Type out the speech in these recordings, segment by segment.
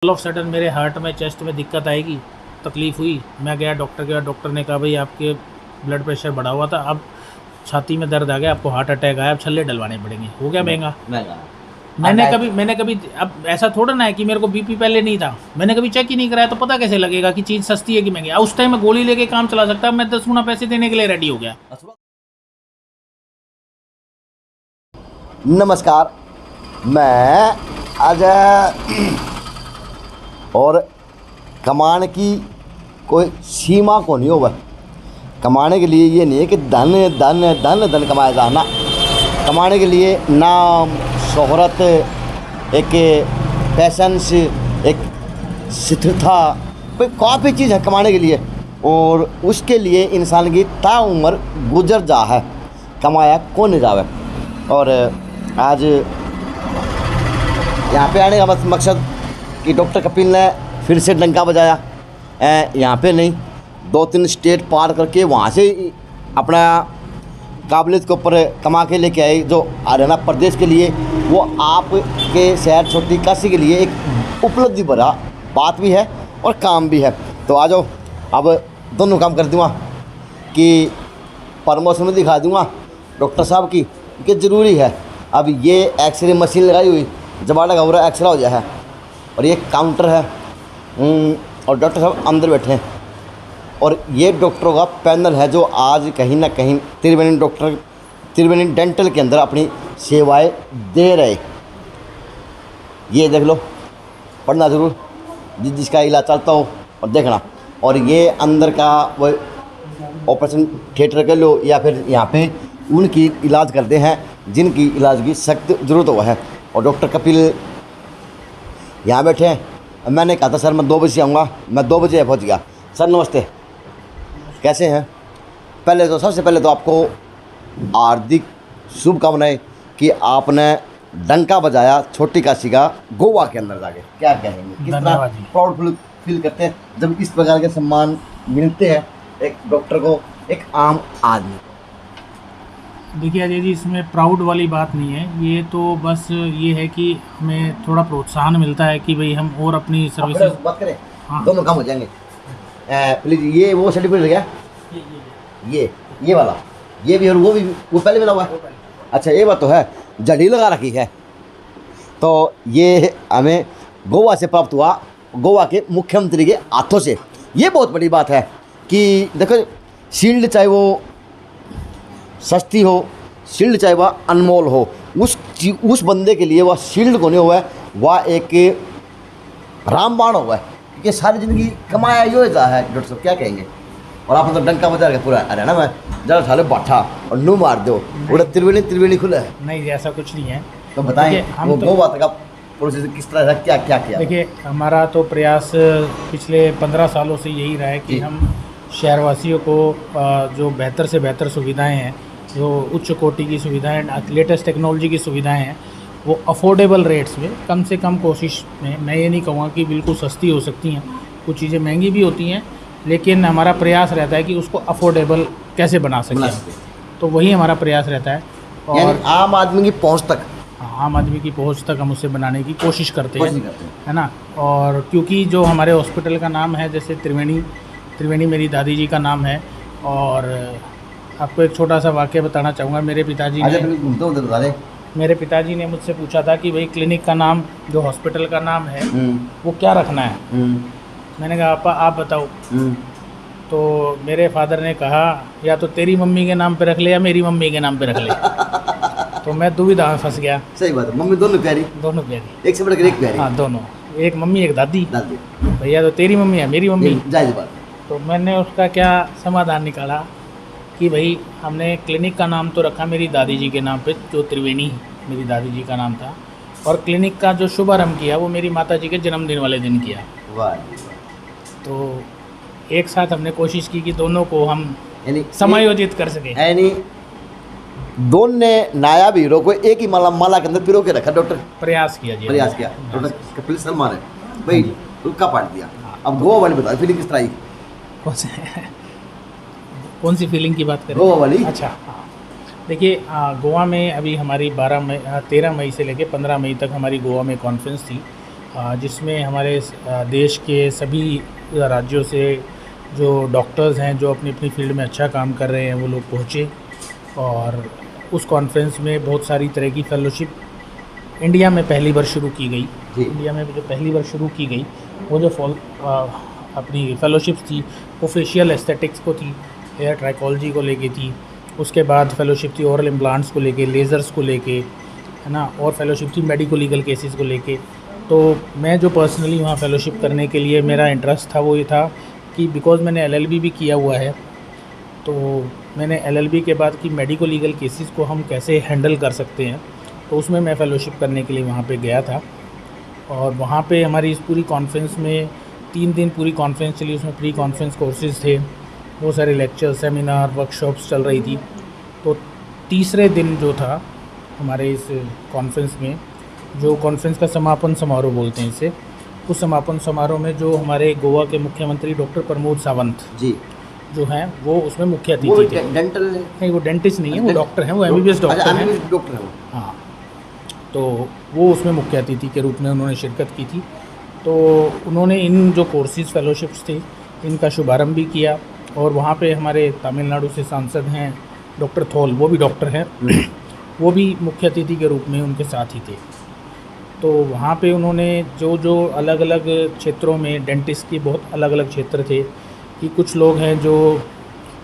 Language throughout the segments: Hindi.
ऑल ऑफ सडन मेरे हार्ट में चेस्ट में दिक्कत आएगी, तकलीफ़ हुई। मैं गया डॉक्टर के पास, डॉक्टर ने कहा भाई आपके ब्लड प्रेशर बढ़ा हुआ था, अब छाती में दर्द आ गया, आपको हार्ट अटैक आया, अब छल्ले डलवाने पड़ेंगे। हो गया महंगा। मैंने कभी अब ऐसा थोड़ा ना है कि मेरे को बीपी पहले नहीं था, मैंने कभी चेक ही नहीं कराया, तो पता कैसे लगेगा कि चीज़ सस्ती है कि महंगी। उस टाइम मैं गोली लेके काम चला सकता, मैं 10 गुना पैसे देने के लिए रेडी हो गया। नमस्कार, मैं अजय। और कमाने की कोई सीमा को नहीं होगा। कमाने के लिए ये नहीं है कि धन धन धन धन कमाया जाना। कमाने के लिए नाम, शोहरत, एक पैसेंस, एक स्थिरता, कोई काफ़ी चीज़ है कमाने के लिए। और उसके लिए इंसान की ताउम्र गुजर जा है, कमाया कौन नहीं जावे। और आज यहाँ पे आने का बस मकसद कि डॉक्टर कपिल ने फिर से डंका बजाया। यहाँ पे नहीं, 2-3 स्टेट पार करके वहाँ से अपना काबिलियत के ऊपर कमा के लेके आए, जो हरियाणा प्रदेश के लिए, वो आपके शहर छोटी काशी के लिए एक उपलब्धि भरा बात भी है और काम भी है। तो आ जाओ, अब दोनों काम कर दूँगा कि प्रमोशन में दिखा दूँगा डॉक्टर साहब की कि ज़रूरी है। अब ये एक्सरे मशीन लगाई हुई, जबाड़ा का पूरा एक्सरा हो गया है, और ये काउंटर है और डॉक्टर साहब अंदर बैठे हैं। और ये डॉक्टरों का पैनल है जो आज कहीं ना कहीं त्रिवेणी डेंटल के अंदर अपनी सेवाएं दे रहे। ये देख लो, पढ़ना ज़रूर, जिसका इलाज चलता हो और देखना। और ये अंदर का वो ऑपरेशन थिएटर कर लो, या फिर यहाँ पे उनकी इलाज करते हैं जिनकी इलाज की सख्त ज़रूरत हुआ है। और डॉक्टर कपिल यहाँ बैठे हैं। मैंने कहा था सर मैं 2 बजे से आऊँगा, मैं 2 बजे पहुँच गया। सर नमस्ते, कैसे हैं? पहले तो सबसे पहले तो आपको हार्दिक शुभकामनाएं कि आपने डंका बजाया छोटी काशी का गोवा के अंदर जाके। क्या कहेंगे, किस तरह प्राउड फील करते हैं जब इस प्रकार के सम्मान मिलते हैं एक डॉक्टर को, एक आम आदमी? देखिए अजय जी, इसमें प्राउड वाली बात नहीं है, ये तो बस ये है कि हमें थोड़ा प्रोत्साहन मिलता है कि भाई हम और अपनी सर्विसेज बात करें। हाँ। दोनों काम हो जाएंगे। प्लीज़, ये वो सर्टिफिकेट है क्या? ये वाला, ये भी और वो पहले मिला हुआ है। अच्छा, ये बात तो है, जड़ी लगा रखी है। तो ये हमें गोवा से प्राप्त हुआ, गोवा के मुख्यमंत्री के हाथों से। ये बहुत बड़ी बात है कि देखो, शील्ड चाहे वो सस्ती हो, शील्ड चाहे वह अनमोल हो, उस बंदे के लिए वह शील्ड को नहीं हुआ है, वह एक रामबाण हुआ है, क्योंकि सारी ज़िंदगी कमाया ही होता है। डॉक्टर साहब क्या कहेंगे? और आपने तो डंका बजा के पूरा हरियाणा में जरा साले बाठा और नू मार दो, पूरा त्रिवेणी खुला है। नहीं, ऐसा कुछ नहीं है। तो बताएं वो तो, गोवा तक का प्रोसेस किस तरह से क्या किया? देखिए, हमारा तो प्रयास पिछले 15 सालों से यही रहा है कि हम शहरवासियों को जो बेहतर से बेहतर सुविधाएं हैं, जो उच्च कोटि की सुविधाएं, लेटेस्ट टेक्नोलॉजी की सुविधाएं हैं, वो अफोर्डेबल रेट्स में, कम से कम कोशिश में। मैं ये नहीं कहूँगा कि बिल्कुल सस्ती हो सकती हैं, कुछ चीज़ें महंगी भी होती हैं, लेकिन हमारा प्रयास रहता है कि उसको अफोर्डेबल कैसे बना सकें। तो वही हमारा प्रयास रहता है। और आम आदमी की पहुँच तक, आम आदमी की पहुँच तक हम उसे बनाने की कोशिश करते हैं, है ना। और क्योंकि जो हमारे हॉस्पिटल का नाम है, जैसे त्रिवेणी मेरी दादी जी का नाम है। और आपको एक छोटा सा वाक़या बताना चाहूँगा। मेरे पिताजी ने मुझसे पूछा था कि भाई क्लिनिक का नाम, जो हॉस्पिटल का नाम है, वो क्या रखना है। मैंने कहा आपा आप बताओ। तो मेरे फादर ने कहा या तो तेरी मम्मी के नाम पे रख ले या मेरी मम्मी के नाम पे रख ले। तो मैं दुविधा में फंस गया। सही बात है, मम्मी दोनों प्यारी, एक से बढ़कर एक प्यारी। हाँ, दोनों, एक मम्मी एक दादी। भैया तो तेरी मम्मी है मेरी मम्मी, जायज़ बात। तो मैंने उसका क्या समाधान निकाला कि भाई हमने क्लिनिक का नाम तो रखा मेरी दादी जी के नाम पे, जो त्रिवेणी मेरी दादी जी का नाम था, और क्लिनिक का जो शुभारंभ किया वो मेरी माता जी के जन्मदिन वाले दिन किया। वाह। तो एक साथ हमने कोशिश की कि दोनों को हम समायोजित कर सके। यानी दोनों ने नायाब हीरो को एक ही माला के अंदर पिरो के रखा। डॉक्टर प्रयास किया डॉक्टर कपिल सलमान है भाई, रुका पाट दिया। अब गोवा वाली बताओ, फीलिंग किस तरह आई? कौन सी फीलिंग की बात करें? गोवा वाली। अच्छा, देखिए गोवा में अभी हमारी 13 मई से लेकर 15 मई तक हमारी गोवा में कॉन्फ्रेंस थी। जिसमें हमारे देश के सभी राज्यों से जो डॉक्टर्स हैं जो अपनी अपनी फील्ड में अच्छा काम कर रहे हैं वो लोग पहुँचे। और उस कॉन्फ्रेंस में बहुत सारी तरह की फेलोशिप इंडिया में पहली बार शुरू की गई। इंडिया में जो पहली बार शुरू की गई वो जो अपनी फेलोशिप्स थी वो फेशियल एस्थेटिक्स को थी, हेयर ट्राइकोलॉजी को लेके थी। उसके बाद फेलोशिप थी ओरल इम्प्लांट्स को लेके, लेज़र्स को लेके, है ना, और फेलोशिप थी मेडिको लीगल केसेस को लेके। तो मैं जो पर्सनली वहाँ फेलोशिप करने के लिए मेरा इंटरेस्ट था वो ये था कि बिकॉज़ मैंने LLB भी किया हुआ है, तो मैंने LLB के बाद कि मेडिको लीगल केसेस को हम कैसे हैंडल कर सकते हैं, तो उसमें मैं फ़ेलोशिप करने के लिए वहाँ पे गया था। और वहाँ पे हमारी इस पूरी कॉन्फ्रेंस में 3 दिन पूरी कॉन्फ्रेंस चली। उसमें प्री कॉन्फ्रेंस कोर्सेज़ थे, बहुत सारे लेक्चर, सेमिनार, वर्कशॉप्स चल रही थी। तो तीसरे दिन जो था हमारे इस कॉन्फ्रेंस में, जो कॉन्फ्रेंस का समापन समारोह बोलते हैं इसे, उस समापन समारोह में जो हमारे गोवा के मुख्यमंत्री डॉक्टर प्रमोद सावंत जी जो हैं वो उसमें मुख्य अतिथि थे। डेंटल नहीं, वो डेंटिस्ट नहीं है, वो डॉक्टर हैं, वो MBBS डॉक्टर हैं। डॉक्टर है वो। हाँ, तो वो उसमें मुख्य अतिथि के रूप में उन्होंने शिरकत की थी। तो उन्होंने इन जो कोर्सेज़ फेलोशिप्स थे इनका शुभारंभ भी किया। और वहाँ पे हमारे तमिलनाडु से सांसद हैं डॉक्टर थॉल, वो भी डॉक्टर हैं, वो भी मुख्य अतिथि के रूप में उनके साथ ही थे। तो वहाँ पे उन्होंने जो अलग अलग क्षेत्रों में डेंटिस्ट के बहुत अलग अलग क्षेत्र थे कि कुछ लोग हैं जो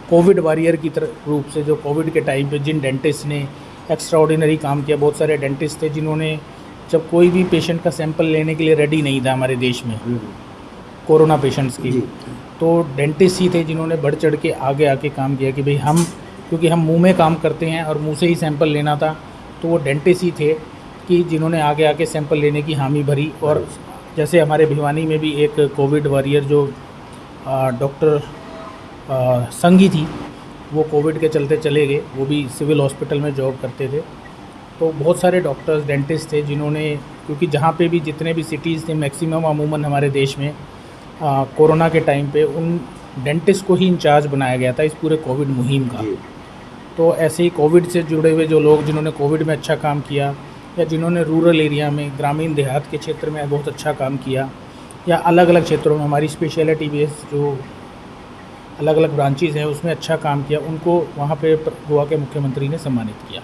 कोविड वॉरियर की तरह रूप से, जो कोविड के टाइम पे जिन डेंटिस्ट ने एक्स्ट्राऑर्डिनरी काम किया, बहुत सारे डेंटिस्ट थे जिन्होंने, जब कोई भी पेशेंट का सैंपल लेने के लिए रेडी नहीं था हमारे देश में कोरोना पेशेंट्स की, तो डेंटिस्ट ही थे जिन्होंने बढ़ चढ़ के आगे आके काम किया कि भाई हम, क्योंकि हम मुंह में काम करते हैं और मुंह से ही सैंपल लेना था, तो वो डेंटिस्ट ही थे कि जिन्होंने आगे आके सैंपल लेने की हामी भरी। और जैसे हमारे भिवानी में भी एक कोविड वॉरियर जो डॉक्टर संगी थी, वो कोविड के चलते चले गए, वो भी सिविल हॉस्पिटल में जॉब करते थे। तो बहुत सारे डॉक्टर्स, डेंटिस्ट थे जिन्होंने, क्योंकि जहाँ पे भी जितने भी सिटीज़ थे मैक्सिमम अमूमन हमारे देश में कोरोना के टाइम पे उन डेंटिस्ट को ही इंचार्ज बनाया गया था इस पूरे कोविड मुहिम का। तो ऐसे ही कोविड से जुड़े हुए जो लोग जिन्होंने कोविड में अच्छा काम किया, या जिन्होंने रूरल एरिया में, ग्रामीण देहात के क्षेत्र में बहुत अच्छा काम किया, या अलग अलग क्षेत्रों में हमारी स्पेशलिटी बेस जो अलग अलग ब्रांचेज़ हैं उसमें अच्छा काम किया, उनको वहाँ पे गोवा के मुख्यमंत्री ने सम्मानित किया।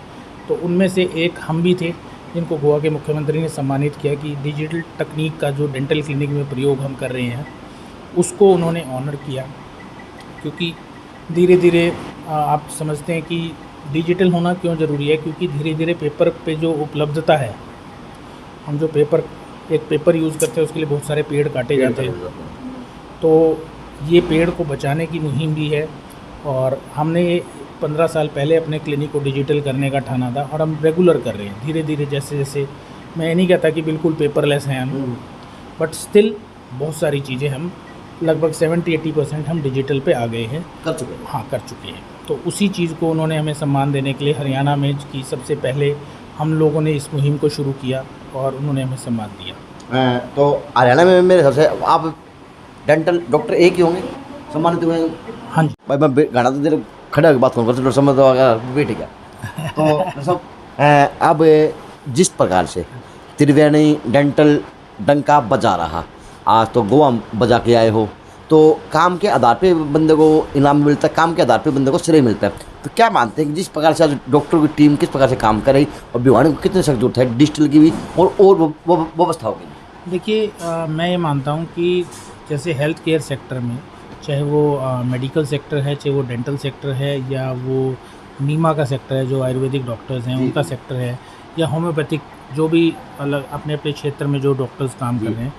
तो उनमें से एक हम भी थे जिनको गोवा के मुख्यमंत्री ने सम्मानित किया कि डिजिटल तकनीक का जो डेंटल क्लिनिक में प्रयोग हम कर रहे हैं उसको उन्होंने ऑनर किया। क्योंकि धीरे धीरे आप समझते हैं कि डिजिटल होना क्यों ज़रूरी है, क्योंकि धीरे धीरे पेपर पे जो उपलब्धता है, हम जो एक पेपर यूज़ करते हैं उसके लिए बहुत सारे पेड़ काटे जाते हैं, तो ये पेड़ को बचाने की मुहिम भी है। और हमने 15 साल पहले अपने क्लिनिक को डिजिटल करने का ठाना था और हम रेगुलर कर रहे हैं धीरे धीरे। जैसे जैसे, मैं नहीं कहता कि बिल्कुल पेपरलेस हैं हम, बट स्टिल बहुत सारी चीज़ें हम लगभग 70-80% हम डिजिटल पे आ गए हैं, कर चुके हैं। हाँ, कर चुके हैं। तो उसी चीज़ को उन्होंने हमें सम्मान देने के लिए हरियाणा में की सबसे पहले हम लोगों ने इस मुहिम को शुरू किया और उन्होंने हमें सम्मान दिया। तो हरियाणा में मेरे हिसाब से आप डेंटल डॉक्टर एक ही होंगे सम्मानित हुए? हाँ जी भाई मैं घना तो देर खड़े होकर बात करूँगा, डॉक्टर समझ तो भी ठीक है। तो डॉक्टर साहब, अब जिस प्रकार से त्रिवेणी डेंटल डंका बजा रहा, आज तो गोवा बजा के आए हो, तो काम के आधार पे बंदे को इनाम मिलता है, काम के आधार पे बंदे को श्रेय मिलता है। तो क्या मानते हैं कि जिस प्रकार से आज डॉक्टरों की टीम किस प्रकार से काम कर रही और भिवानी को कितनी सख्त जरूरत है डिजिटल की भी और व्यवस्थाओं की? देखिए, मैं ये मानता हूँ कि जैसे हेल्थ केयर सेक्टर में, चाहे वो मेडिकल सेक्टर है, चाहे वो डेंटल सेक्टर है, या वो नीमा का सेक्टर है जो आयुर्वेदिक डॉक्टर्स हैं उनका सेक्टर है, या होम्योपैथिक जो भी अलग अपने अपने क्षेत्र में जो डॉक्टर्स काम कर रहे हैं,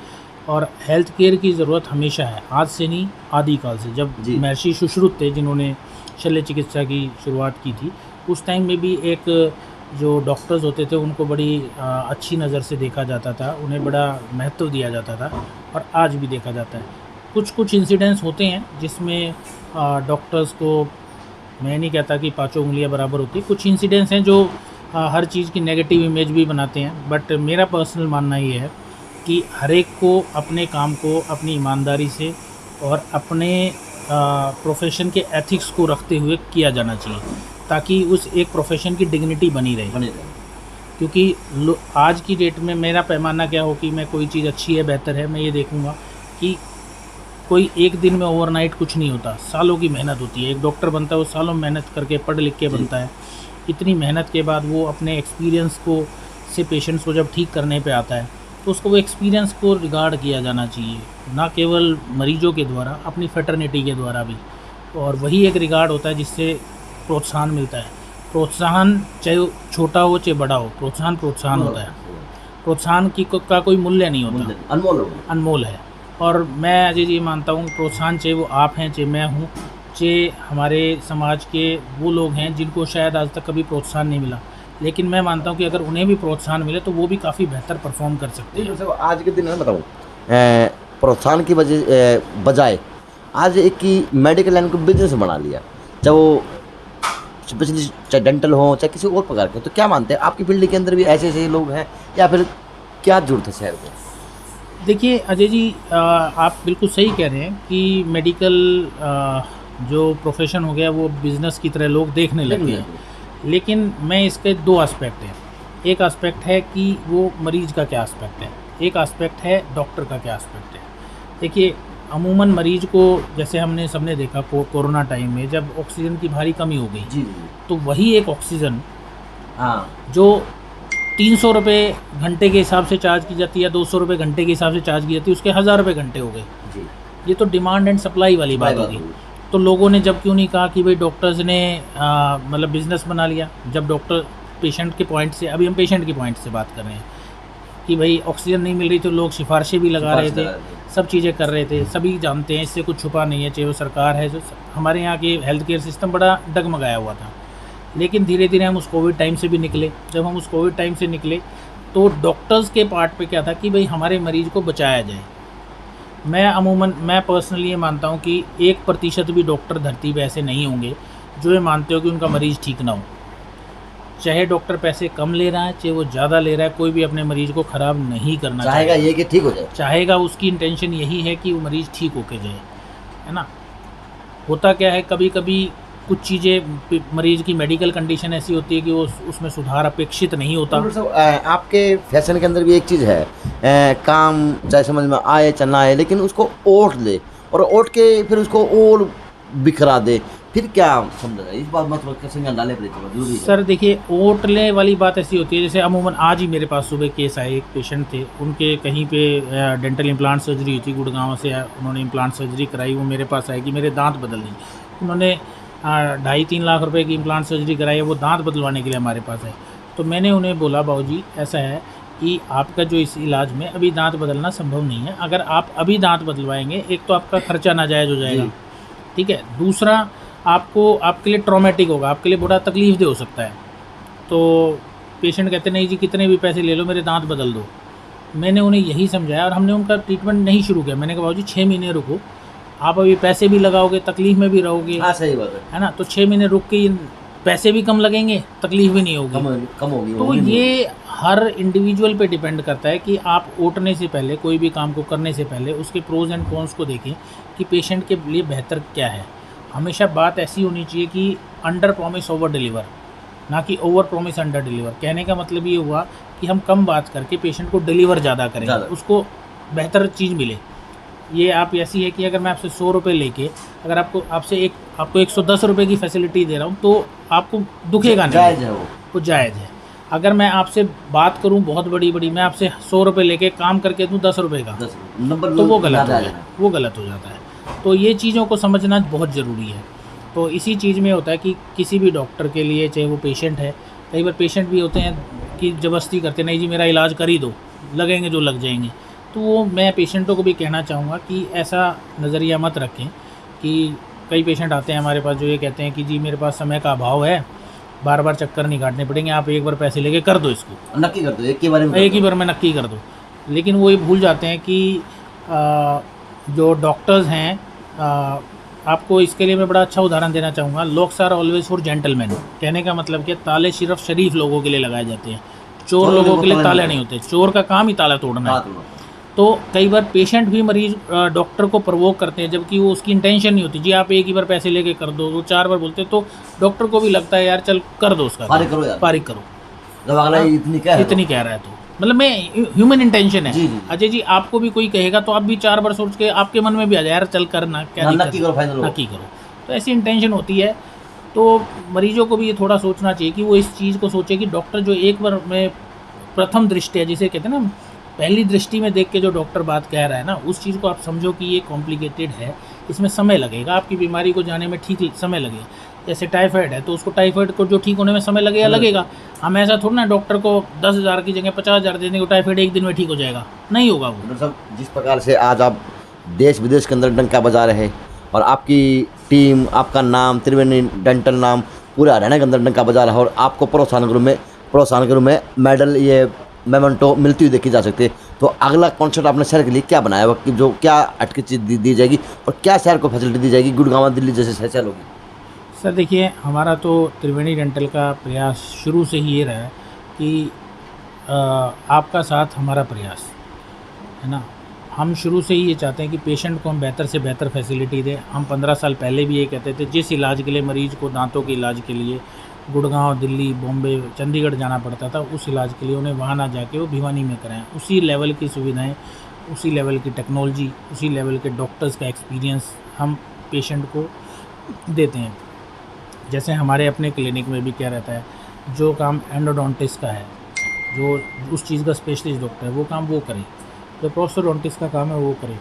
और हेल्थ केयर की ज़रूरत हमेशा है, आज से नहीं आदिकाल से। जब महर्षि सुश्रुत थे जिन्होंने शल्य चिकित्सा की शुरुआत की थी, उस टाइम में भी एक जो डॉक्टर्स होते थे उनको बड़ी अच्छी नज़र से देखा जाता था, उन्हें बड़ा महत्व दिया जाता था, और आज भी देखा जाता है। कुछ इंसिडेंट्स होते हैं जिसमें डॉक्टर्स को, मैं नहीं कहता कि पांचों उंगलियां बराबर होती, कुछ इंसिडेंट्स हैं जो हर चीज़ की नेगेटिव इमेज भी बनाते हैं। बट मेरा पर्सनल मानना ये है कि हर एक को अपने काम को अपनी ईमानदारी से और अपने प्रोफेशन के एथिक्स को रखते हुए किया जाना चाहिए, ताकि उस एक प्रोफेशन की डिग्निटी बनी रहे। क्योंकि आज की डेट में मेरा पैमाना क्या हो कि मैं कोई चीज़ अच्छी है, बेहतर है, मैं ये देखूँगा कि कोई एक दिन में ओवरनाइट कुछ नहीं होता, सालों की मेहनत होती है। एक डॉक्टर बनता है वो सालों मेहनत करके पढ़ लिख के बनता है। इतनी मेहनत के बाद वो अपने एक्सपीरियंस को से पेशेंट्स को जब ठीक करने पे आता है तो उसको वो एक्सपीरियंस को रिगार्ड किया जाना चाहिए, ना केवल मरीजों के द्वारा, अपनी फ्रेटर्निटी के द्वारा भी। और वही एक रिगार्ड होता है जिससे प्रोत्साहन मिलता है। प्रोत्साहन चाहे छोटा हो चाहे बड़ा हो, प्रोत्साहन होता है। प्रोत्साहन का कोई मूल्य नहीं होता, अनमोल है। और मैं अजय जी मानता हूँ प्रोत्साहन चाहे वो आप हैं, चाहे मैं हूँ, चाहे हमारे समाज के वो लोग हैं जिनको शायद आज तक कभी प्रोत्साहन नहीं मिला, लेकिन मैं मानता हूँ कि अगर उन्हें भी प्रोत्साहन मिले तो वो भी काफ़ी बेहतर परफॉर्म कर सकते हैं। आज के दिन में बताऊँ, प्रोत्साहन की बजाय आज एक की मेडिकल लाइन को बिजनेस बना लिया, चाहे वो स्पेशलिस्ट, चाहे डेंटल हो, चाहे किसी और प्रकार के। तो क्या मानते हैं आपकी फील्ड के अंदर भी ऐसे ऐसे लोग हैं या फिर क्या जरूरत है शहर को? देखिए अजय जी, आप बिल्कुल सही कह रहे हैं कि मेडिकल जो प्रोफेशन हो गया वो बिज़नेस की तरह लोग देखने लगे हैं, लेकिन मैं इसके दो एस्पेक्ट हैं। एक एस्पेक्ट है कि वो मरीज़ का क्या एस्पेक्ट है, एक एस्पेक्ट है डॉक्टर का क्या एस्पेक्ट है। देखिए अमूमन मरीज़ को, जैसे हमने सबने देखा कोरोना टाइम में जब ऑक्सीजन की भारी कमी हो गई जी। तो वही एक ऑक्सीजन जो 300 रुपये घंटे के हिसाब से चार्ज की जाती है, 200 रुपये घंटे के हिसाब से चार्ज की जाती है, उसके 1000 रुपये घंटे हो गए जी। ये तो डिमांड एंड सप्लाई वाली बात होगी। तो लोगों ने जब क्यों नहीं कहा कि भाई डॉक्टर्स ने मतलब बिज़नेस बना लिया। जब डॉक्टर पेशेंट के पॉइंट से, अभी हम पेशेंट के पॉइंट से बात कर रहे हैं कि भाई ऑक्सीजन नहीं मिल रही तो लोग सिफारिशें भी लगा रहे थे, सब चीज़ें कर रहे थे। सभी जानते हैं, इससे कुछ छुपा नहीं है, चाहे वो सरकार है, जो हमारे यहाँ के हेल्थ केयर सिस्टम बड़ा डगमगाया हुआ था। लेकिन धीरे धीरे हम उस कोविड टाइम से भी निकले। जब हम उस कोविड टाइम से निकले तो डॉक्टर्स के पार्ट पे क्या था कि भाई हमारे मरीज़ को बचाया जाए। मैं पर्सनली ये मानता हूँ कि 1% भी डॉक्टर धरती पे ऐसे नहीं होंगे जो ये मानते हो कि उनका मरीज़ ठीक ना हो। चाहे डॉक्टर पैसे कम ले रहा है, चाहे वो ज़्यादा ले रहा है, कोई भी अपने मरीज़ को ख़राब नहीं करना चाहेगा, ये कि ठीक हो जाए, चाहेगा। उसकी इंटेंशन यही है कि वो मरीज़ ठीक होके जाए, है ना। होता क्या है, कभी कभी कुछ चीज़ें मरीज़ की मेडिकल कंडीशन ऐसी होती है कि वो उसमें सुधार अपेक्षित नहीं होता। आपके फैशन के अंदर भी एक चीज़ है, काम चाहे समझ में आए चाहे ना आए, लेकिन उसको ओट ले और ओट के फिर उसको और बिखरा दे, फिर क्या समझा जाए? इस बात मतलब कैसे डाले जरूरी सर देखिए, ओटले वाली बात ऐसी होती है, जैसे अमूमन आज ही मेरे पास सुबह केस आए, एक पेशेंट थे, उनके कहीं पे डेंटल इम्प्लांट सर्जरी हुई थी, गुड़गांव से उन्होंने इम्प्लांट सर्जरी कराई। वो मेरे पास आए कि मेरे दांत बदल दें। उन्होंने 2.5-3 लाख रुपए की इम्प्लांट सर्जरी कराई है, वो दांत बदलवाने के लिए हमारे पास है। तो मैंने उन्हें बोला, बाबूजी ऐसा है कि आपका जो इस इलाज में अभी दांत बदलना संभव नहीं है। अगर आप अभी दांत बदलवाएंगे, एक तो आपका खर्चा नाजायज़ हो जाएगा, ठीक है, दूसरा आपके लिए ट्रॉमेटिक होगा, आपके लिए बड़ा तकलीफ हो सकता है। तो पेशेंट कहते नहीं जी कितने भी पैसे ले लो, मेरे दांत बदल दो। मैंने उन्हें यही समझाया और हमने उनका ट्रीटमेंट नहीं शुरू किया। मैंने कहा बाबूजी 6 महीने रुको, आप अभी पैसे भी लगाओगे, तकलीफ में भी रहोगे। हाँ सही बात है ना। तो 6 महीने रुक के पैसे भी कम लगेंगे, तकलीफ भी नहीं होगी, कम होगी। तो ये हर इंडिविजुअल पे डिपेंड करता है कि आप ओटने से पहले, कोई भी काम को करने से पहले उसके प्रोज एंड कॉन्स को देखें कि पेशेंट के लिए बेहतर क्या है। हमेशा बात ऐसी होनी चाहिए कि अंडर प्रॉमिस ओवर डिलीवर, ना कि ओवर प्रॉमिस अंडर डिलीवर। कहने का मतलब ये हुआ कि हम कम बात करके पेशेंट को डिलीवर ज़्यादा करें, उसको बेहतर चीज़ मिले। ये आप ऐसी है कि अगर मैं आपसे 100 रुपये लेके अगर आपको 110 रुपये की फैसिलिटी दे रहा हूँ तो आपको दुखेगा नहीं, जायज़ है वो जायज़ है। अगर मैं आपसे बात करूँ बहुत बड़ी, मैं आपसे 100 रुपये लेके काम करके दूँ 10 रुपये का, तो वो गलत हो जाता है। तो ये चीज़ों को समझना बहुत ज़रूरी है। तो इसी चीज़ में होता है कि किसी भी डॉक्टर के लिए, चाहे वो पेशेंट है, कई बार पेशेंट भी होते हैं कि ज़बरदस्ती करते, नहीं जी मेरा इलाज कर ही दो, लगेंगे जो लग जाएंगे। तो वो मैं पेशेंटों को भी कहना चाहूँगा कि ऐसा नज़रिया मत रखें कि कई पेशेंट आते हैं हमारे पास जो ये कहते हैं कि जी मेरे पास समय का अभाव है, बार बार चक्कर नहीं काटने पड़ेंगे, आप एक बार पैसे लेके कर दो, इसको नक्की कर दो, एक ही बार में नक्की कर दो। लेकिन वो ये भूल जाते हैं कि जो डॉक्टर्स हैं, आपको इसके लिए मैं बड़ा अच्छा उदाहरण देना चाहूँगा। Locks are always for gentleman. कहने का मतलब कि ताले सिर्फ शरीफ लोगों के लिए लगाए जाते हैं, चोर लोगों के लिए ताले नहीं होते। चोर का काम ही ताला तोड़ना है। तो कई बार पेशेंट भी मरीज डॉक्टर को प्रवोक करते हैं, जबकि वो उसकी इंटेंशन नहीं होती। जी आप एक ही बार पैसे लेके कर दो, वो 4 बार बोलते, तो डॉक्टर को भी लगता है यार चल कर दो, उसका पारिक करो। जब अगला इतनी क्या है इतनी कह रहा है तो मतलब मैं ह्यूमन इंटेंशन है। जी, जी। अजय जी आपको भी कोई कहेगा तो आप भी 4 बार सोच के आपके मन में भी आ जाए यार चल करना क्या हाँ, दिक्कत नक्की है? करो, फाइनल हो। नक्की करो। तो ऐसी इंटेंशन होती है। तो मरीजों को भी ये थोड़ा सोचना चाहिए कि वो इस चीज़ को सोचे कि डॉक्टर जो एक बार में प्रथम दृष्टि है जिसे कहते हैं ना, पहली दृष्टि में देख के जो डॉक्टर बात कह रहा है ना, उस चीज़ को आप समझो कि ये कॉम्प्लिकेटेड है, इसमें समय लगेगा, आपकी बीमारी को जाने में ठीक समय लगेगा। जैसे टाइफाइड है तो उसको टाइफाइड को जो ठीक होने में समय लगेगा। हम ऐसा थोड़ा ना डॉक्टर को 10,000 की जगह 50,000 देने को टाइफाइड एक दिन में ठीक हो जाएगा, नहीं होगा वो। डॉक्टर साहब, जिस प्रकार से आज आप देश विदेश के अंदर डंका बजा रहे हैं और आपकी टीम, आपका नाम, त्रिवेणी डेंटल नाम पूरे हरियाणा के अंदर डंका बजा रहा है और आपको प्रोत्साहन के रूप में मेडल, ये मेमेंटो मिलती हुई देखी जा सकती है। तो अगला कॉन्सेप्ट आपने शहर के लिए क्या बनाया हुआ कि जो क्या अटकी चीज़ दी जाएगी और क्या शहर को फैसिलिटी दी जाएगी, गुड़गांव दिल्ली जैसे शहर होगी? सर देखिए, हमारा तो त्रिवेणी डेंटल का प्रयास शुरू से ही ये रहा है कि आपका साथ हमारा प्रयास है ना। हम शुरू से ही ये चाहते हैं कि पेशेंट को हम बेहतर से बेहतर फैसिलिटी दें। हम 15 साल पहले भी ये कहते थे, जिस इलाज के लिए मरीज़ को दांतों के इलाज के लिए गुड़गांव, दिल्ली, बॉम्बे, चंडीगढ़ जाना पड़ता था, उस इलाज के लिए उन्हें वहाँ ना जाके वो भिवानी में कराएं। उसी लेवल की सुविधाएं, उसी लेवल की टेक्नोलॉजी, उसी लेवल के डॉक्टर्स का एक्सपीरियंस हम पेशेंट को देते हैं। जैसे हमारे अपने क्लिनिक में भी क्या रहता है, जो काम एंडोडोंटिस्ट का है, जो उस चीज़ का स्पेशलिस्ट डॉक्टर है वो काम वो करे, जो प्रोस्टोडोंटिस्ट का काम है वो करे,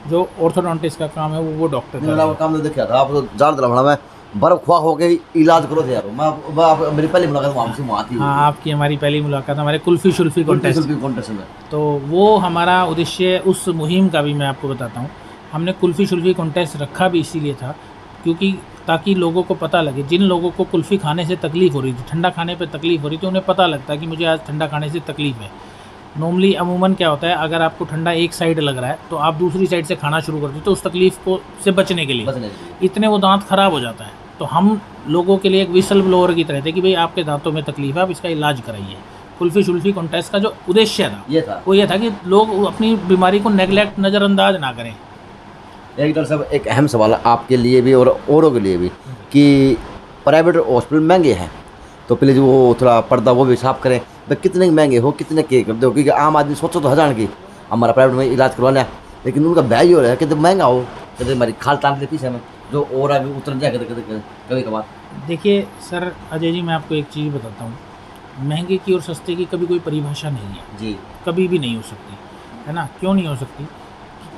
जो ऑर्थोडोंटिस्ट का काम है वो डॉक्टर करे। मेरा काम तो देखा था, आप तो जान दिला मैं बर्फ खुआ हो के इलाज करो थे यार। मैं मेरी पहली मुलाकात वहाँ से वहाँ थी। हाँ, आपकी हमारी पहली मुलाकात हमारे कुल्फ़ी शुल्फ़ी कॉन्टेस्ट में। तो वो हमारा उद्देश्य उस मुहिम का भी मैं आपको बताता हूँ। हमने कुल्फ़ी शुल्फ़ी कॉन्टेस्ट रखा भी इसीलिए था क्योंकि ताकि लोगों को पता लगे, जिन लोगों को कुल्फ़ी खाने से तकलीफ़ हो रही थी, ठंडा खाने पे तकलीफ़ हो रही थी, उन्हें पता लगता है कि मुझे आज ठंडा खाने से तकलीफ़ है। नॉर्मली अमूमन क्या होता है, अगर आपको ठंडा एक साइड लग रहा है तो आप दूसरी साइड से खाना शुरू कर देते हो उस तकलीफ़ को से बचने के लिए। इतने वो दांत ख़राब हो जाता है। तो हम लोगों के लिए एक विसल ब्लोअर की तरह थे कि भाई आपके दांतों में तकलीफ़ है, आप इसका इलाज कराइए। कुल्फ़ी शुल्फ़ी कॉन्टेस्ट का जो उद्देश्य था वो ये था कि लोग अपनी बीमारी को नेगलेक्ट, नज़रअंदाज ना करें। एक डॉक्टर साहब, एक अहम सवाल है आपके लिए भी और औरों के लिए भी कि प्राइवेट हॉस्पिटल महंगे हैं, तो प्लीज़ वो थोड़ा पर्दा वो भी साफ करें। भाई कितने महंगे हो, कितने के कर दो, क्योंकि आम आदमी सोचो तो 1000 की हमारा प्राइवेट में इलाज करवा लिया, लेकिन उनका व्यय हो रहा है कि महंगा हो, कहते हमारी खाल तान के पीछे में जो और आगे उतर जाए कभी कभार। देखिए सर अजय जी, मैं आपको एक चीज़ बताता हूँ, महंगे की और सस्ते की कभी कोई परिभाषा नहीं है जी, कभी भी नहीं हो सकती, है ना। क्यों नहीं हो सकती?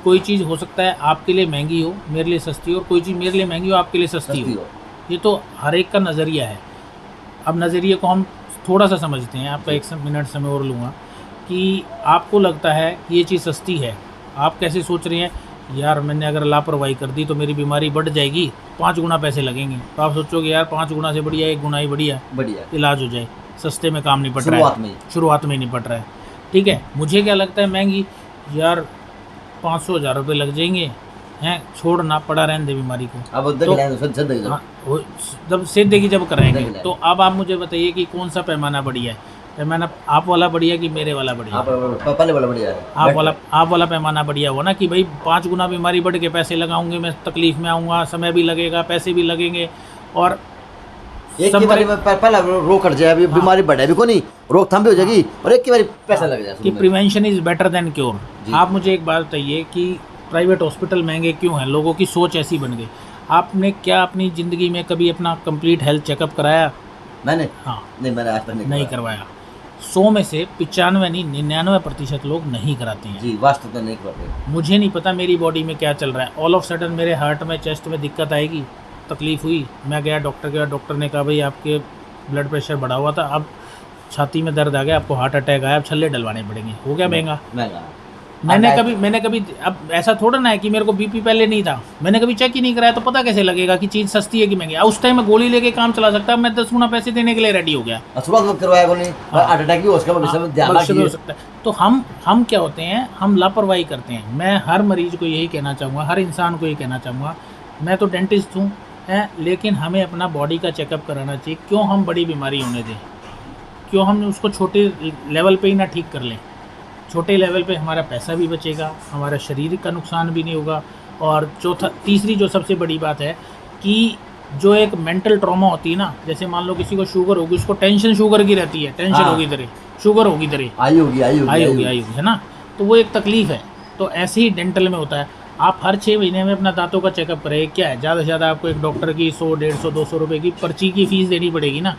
कोई चीज़ हो सकता है आपके लिए महंगी हो, मेरे लिए सस्ती हो, और कोई चीज़ मेरे लिए महंगी हो, आपके लिए सस्ती हो। ये तो हर एक का नज़रिया है। अब नज़रिए को हम थोड़ा सा समझते हैं, आपका 1 मिनट समय और लूँगा कि आपको लगता है कि ये चीज़ सस्ती है, आप कैसे सोच रहे हैं, यार मैंने अगर लापरवाही कर दी तो मेरी बीमारी बढ़ जाएगी, 5 गुना पैसे लगेंगे। तो आप सोचोगे यार 5 गुना से बढ़िया 1 गुना ही बढ़िया इलाज हो जाए, सस्ते में काम निपट रहा है, शुरुआत में निपट रहा है। ठीक है, मुझे क्या लगता है महंगी, यार 500-1000 रुपये लग जाएंगे, हैं, छोड़ना पड़ा रहने दे बीमारी को। अब तो जब सिद्धि की जब कराएंगे तो अब आप मुझे बताइए कि कौन सा पैमाना बढ़िया है? पैमाना आप वाला बढ़िया कि मेरे वाला बढ़िया? पहले वाला बढ़िया है। आप वाला पैमाना बढ़िया हो ना कि भाई 5 गुना बीमारी बढ़ के पैसे लगाऊंगे, मैं तकलीफ में आऊँगा, समय भी लगेगा, पैसे भी लगेंगे, और एक की बारी में पहला रोक हट जाए, बीमारी बढ़े भी को नहीं, रोकथाम भी हो जाएगी और एक की बारी पैसा लग जाए कि prevention is better than cure. आप मुझे एक बात बताइए कि प्राइवेट हॉस्पिटल महंगे क्यों हैं? लोगों की सोच ऐसी बन गई। आपने क्या अपनी ज़िंदगी में कभी अपना कंप्लीट हेल्थ चेकअप कराया? मैंने? हाँ, नहीं, मैंने आज तक नहीं करवाया। 100 में से 95 नहीं 99% लोग नहीं कराते हैं। जी, वास्तव में नहीं करते। मुझे नहीं पता मेरी बॉडी में क्या चल रहा है, ऑल ऑफ सडन मेरे हार्ट में, चेस्ट में दिक्कत आएगी, तकलीफ़ हुई, मैं गया डॉक्टर के, डॉक्टर ने कहा भाई आपके ब्लड प्रेशर बढ़ा हुआ था, अब छाती में दर्द आ गया, आपको हार्ट अटैक आया, अब छल्ले डलवाने पड़ेंगे। हो गया महंगा? मैंने कभी अब ऐसा थोड़ा ना है कि मेरे को बीपी पहले नहीं था, मैंने कभी चेक ही नहीं कराया, तो पता कैसे लगेगा कि चीज़ सस्ती है कि महंगी? उस टाइम में गोली लेके काम चला सकता, मैं 10 गुना पैसे देने के लिए रेडी हो गया। हार्ट अटैक भी हो सकता है। तो हम क्या होते हैं, हम लापरवाही करते हैं। मैं हर मरीज को यही कहना चाहूँगा, हर इंसान को यही कहना चाहूँगा, मैं तो डेंटिस्ट हूँ, लेकिन हमें अपना बॉडी का चेकअप कराना चाहिए। क्यों हम बड़ी बीमारी होने दें? क्यों हम उसको छोटे लेवल पे ही ना ठीक कर लें? छोटे लेवल पे हमारा पैसा भी बचेगा, हमारा शरीर का नुकसान भी नहीं होगा। और तीसरी जो सबसे बड़ी बात है कि जो एक मेंटल ट्रॉमा होती है ना, जैसे मान लो किसी को शुगर होगी, उसको टेंशन शुगर की रहती है, टेंशन हाँ। होगी तेरे, शुगर होगी तेरे, आई होगी आई होगी है ना, तो वो एक तकलीफ है। तो ऐसे ही डेंटल में होता है। आप हर 6 महीने में अपना दांतों का चेकअप करें। क्या है, ज़्यादा से ज़्यादा आपको एक डॉक्टर की 100, 150, 200 रुपये की पर्ची की फ़ीस देनी पड़ेगी ना।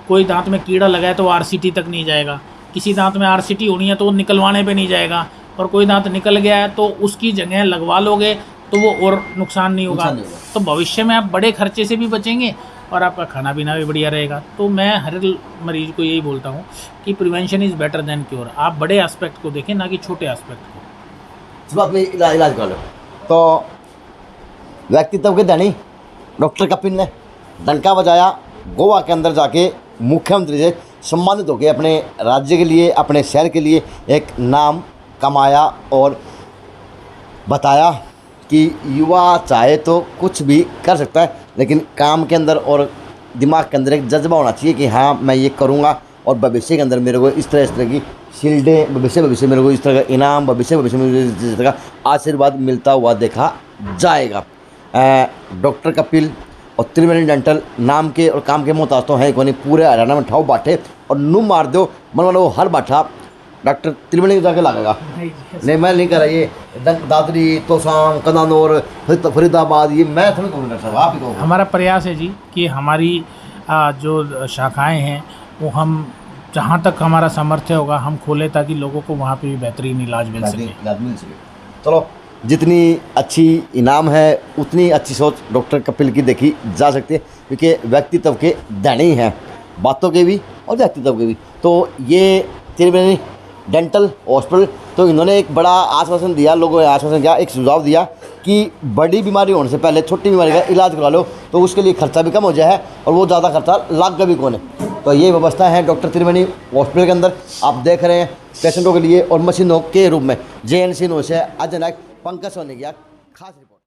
कोई दांत में कीड़ा लगा है तो आरसीटी तक नहीं जाएगा, किसी दांत में आरसीटी होनी है तो वो निकलवाने पे नहीं जाएगा, और कोई दांत निकल गया है तो उसकी जगह लगवा लोगे तो वो और नुकसान नहीं होगा। तो भविष्य में आप बड़े खर्चे से भी बचेंगे और आपका खाना पीना भी बढ़िया रहेगा। तो मैं हर मरीज़ को यही बोलता हूँ कि prevention is better than cure. आप बड़े एस्पेक्ट को देखें, ना कि छोटे एस्पेक्ट को। शुरुआत में इलाज कर लो। तो व्यक्तित्व के धनी डॉक्टर कपिल ने डंका बजाया, गोवा के अंदर जाके मुख्यमंत्री से सम्मानित होकर अपने राज्य के लिए, अपने शहर के लिए एक नाम कमाया और बताया कि युवा चाहे तो कुछ भी कर सकता है, लेकिन काम के अंदर और दिमाग के अंदर एक जज्बा होना चाहिए कि हाँ मैं ये करूँगा और भविष्य के अंदर मेरे को इस तरह की शील्डें, भविष्य मेरे को इस तरह का इनाम, भविष्य में इस तरह का आशीर्वाद मिलता हुआ देखा जाएगा। डॉक्टर कपिल और त्रिवेणी डेंटल नाम के और काम के मोहताज तो हैं कोई, पूरे हरियाणा में ठाव बांटे और नुम मार दो मन वाला वो हर बाठा डॉक्टर त्रिवेणी को जाके लगेगा। नहीं मैं नहीं कर रहा, ये दादरी, तोसाम, कनानौर, फरीदाबाद, ये मैं थोड़ी कहूँगा डॉक्टर साहब, आप ही कहो। हमारा प्रयास है जी कि हमारी जो शाखाएं हैं वो हम जहाँ तक हमारा सामर्थ्य होगा हम खोलें, ताकि लोगों को वहाँ पे भी बेहतरीन इलाज मिल सके। चलो, जितनी अच्छी इनाम है उतनी अच्छी सोच डॉक्टर कपिल की देखी जा सकती है, क्योंकि व्यक्तित्व के धनी हैं, बातों के भी और व्यक्तित्व के भी। तो ये त्रिवेणी डेंटल हॉस्पिटल, तो इन्होंने एक बड़ा आश्वासन दिया, लोगों ने आश्वासन दिया, एक सुझाव दिया कि बड़ी बीमारी होने से पहले छोटी बीमारी का इलाज करा लो, तो उसके लिए खर्चा भी कम हो जाए और वो ज़्यादा खर्चा लाग भी कौन है। तो ये व्यवस्था है डॉक्टर त्रिवेणी हॉस्पिटल के अंदर। आप देख रहे हैं पेशेंटों के लिए और मशीनों के रूप में। JNC न्यूज़ से अजय नायक, पंकज सोनी की खास रिपोर्ट।